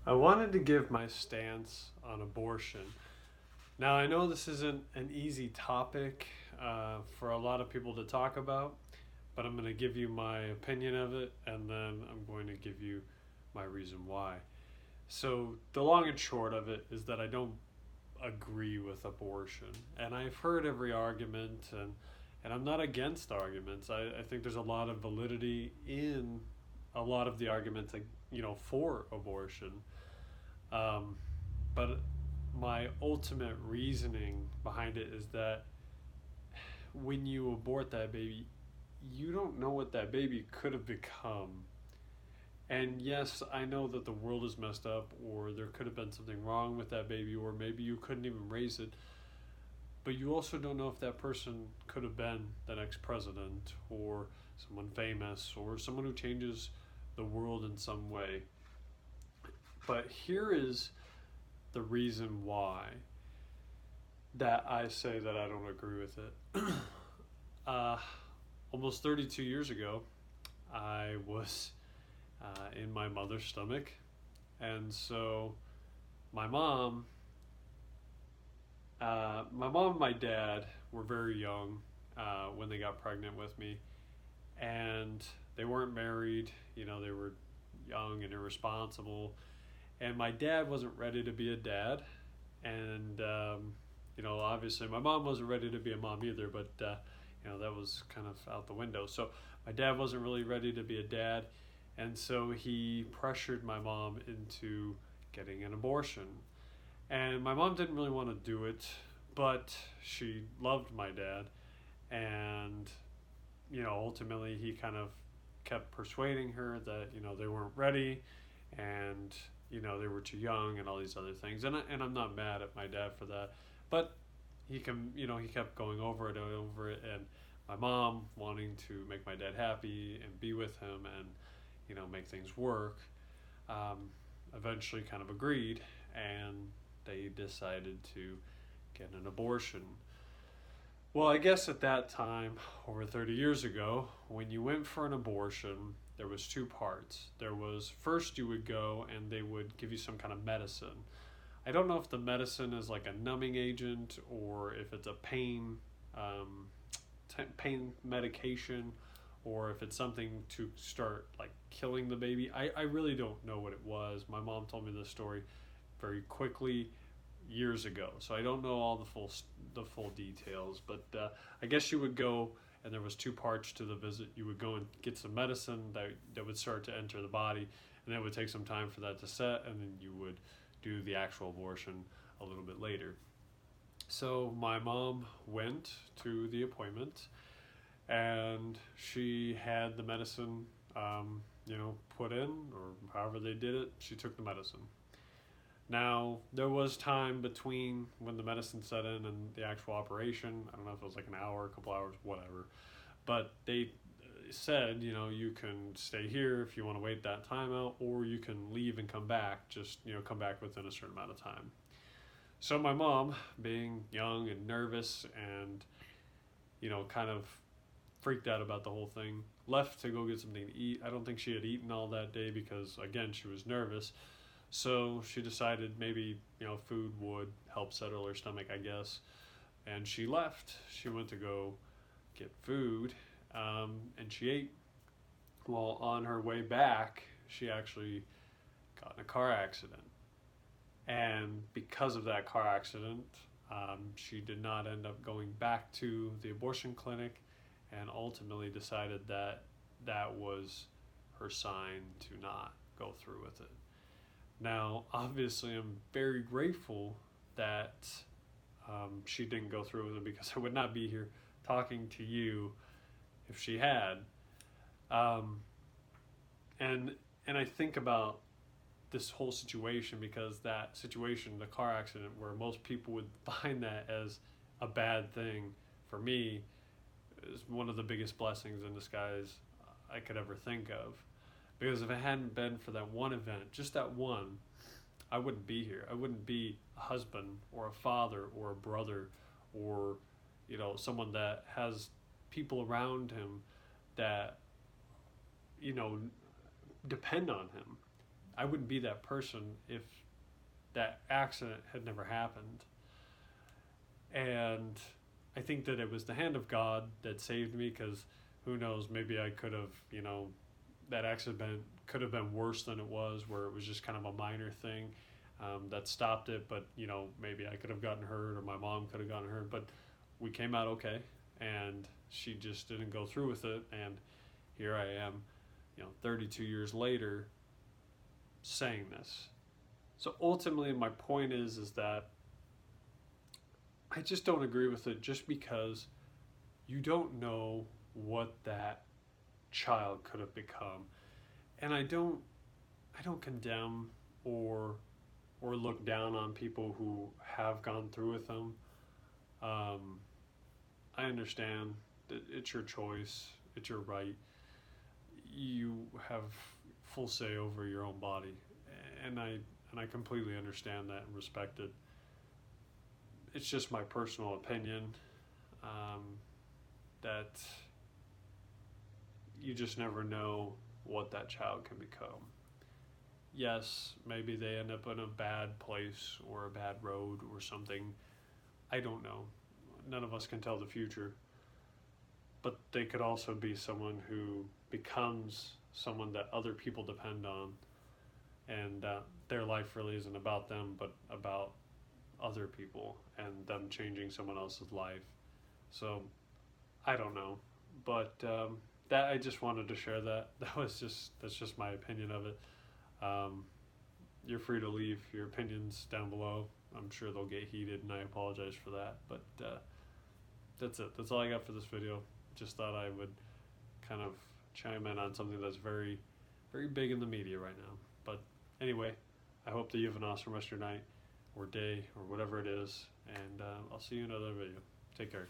I wanted to give my stance on abortion. Now, I know this isn't an easy topic for a lot of people to talk about, but I'm going to give you my opinion of it and then I'm going to give you my reason why. So, the long and short of it is that I don't agree with abortion. And I've heard every argument, and I'm not against arguments. I think there's a lot of validity in a lot of the arguments, for abortion. Um, but my ultimate reasoning behind it is that when you abort that baby, you don't know what that baby could have become. And yes, I know that the world is messed up, or there could have been something wrong with that baby, or maybe you couldn't even raise it. But you also don't know if that person could have been the next president, or someone famous, or someone who changes the world in some way. But here is the reason why that I say that I don't agree with it. uh, Almost 32 years ago, I was in my mother's stomach, and so my mom, my mom and my dad were very young when they got pregnant with me, and they weren't married. They were young and irresponsible, and my dad wasn't ready to be a dad, and obviously my mom wasn't ready to be a mom either, but that was kind of out the window. So my dad wasn't really ready to be a dad, and so he pressured my mom into getting an abortion. And my mom didn't really want to do it, but she loved my dad, and ultimately he kind of kept persuading her that they weren't ready, and they were too young and all these other things. And I'm not mad at my dad for that, but he kept going over it and over it, and my mom wanting to make my dad happy and be with him and make things work, eventually kind of agreed, and they decided to get an abortion. Well, I guess at that time, over 30 years ago, when you went for an abortion, there was two parts. There was, first you would go and they would give you some kind of medicine. I don't know if the medicine is like a numbing agent or if it's a pain medication, or if it's something to start like killing the baby. I really don't know what it was. My mom told me this story very quickly years ago, so I don't know all the full details. But I guess you would go, and there was two parts to the visit. You would go and get some medicine that would start to enter the body, and it would take some time for that to set, and then you would do the actual abortion a little bit later. So my mom went to the appointment, and she had the medicine, put in, or however they did it. She took the medicine. Now, there was time between when the medicine set in and the actual operation. I don't know if it was like an hour, a couple hours, whatever. But they said, you can stay here if you want to wait that time out, or you can leave and come back, just, come back within a certain amount of time. So my mom, being young and nervous and, kind of freaked out about the whole thing, left to go get something to eat. I don't think she had eaten all that day because, again, she was nervous. So she decided maybe, food would help settle her stomach, I guess. And she left. She went to go get food, and she ate. Well, on her way back, she actually got in a car accident. And because of that car accident, she did not end up going back to the abortion clinic, and ultimately decided that that was her sign to not go through with it. Now, obviously, I'm very grateful that she didn't go through with it, because I would not be here talking to you if she had. Um, and I think about this whole situation, because that situation, the car accident, where most people would find that as a bad thing, for me, is one of the biggest blessings in disguise I could ever think of. Because if it hadn't been for that one event, just that one, I wouldn't be here. I wouldn't be a husband or a father or a brother, or someone that has people around him that depend on him. I wouldn't be that person if that accident had never happened. And I think that it was the hand of God that saved me, because who knows, maybe I could have, that accident could have been worse than it was, where it was just kind of a minor thing that stopped it. But, maybe I could have gotten hurt, or my mom could have gotten hurt. But we came out okay, and she just didn't go through with it. And here I am, 32 years later, saying this. So ultimately, my point is that I just don't agree with it, just because you don't know what that child could have become. And I don't condemn or look down on people who have gone through with them. I understand that it's your choice, it's your right. You have full say over your own body, and I completely understand that and respect it. It's just my personal opinion that you just never know what that child can become. Yes, maybe they end up in a bad place or a bad road or something. I don't know. None of us can tell the future. But they could also be someone who becomes someone that other people depend on, and their life really isn't about them, but about other people and them changing someone else's life. So I don't know, but that I just wanted to share that. That's just my opinion of it. You're free to leave your opinions down below. I'm sure they'll get heated, and I apologize for that. But that's it. That's all I got for this video. Just thought I would kind of chime in on something that's very, very big in the media right now. But anyway, I hope that you have an awesome rest of your night or day or whatever it is. And I'll see you in another video. Take care.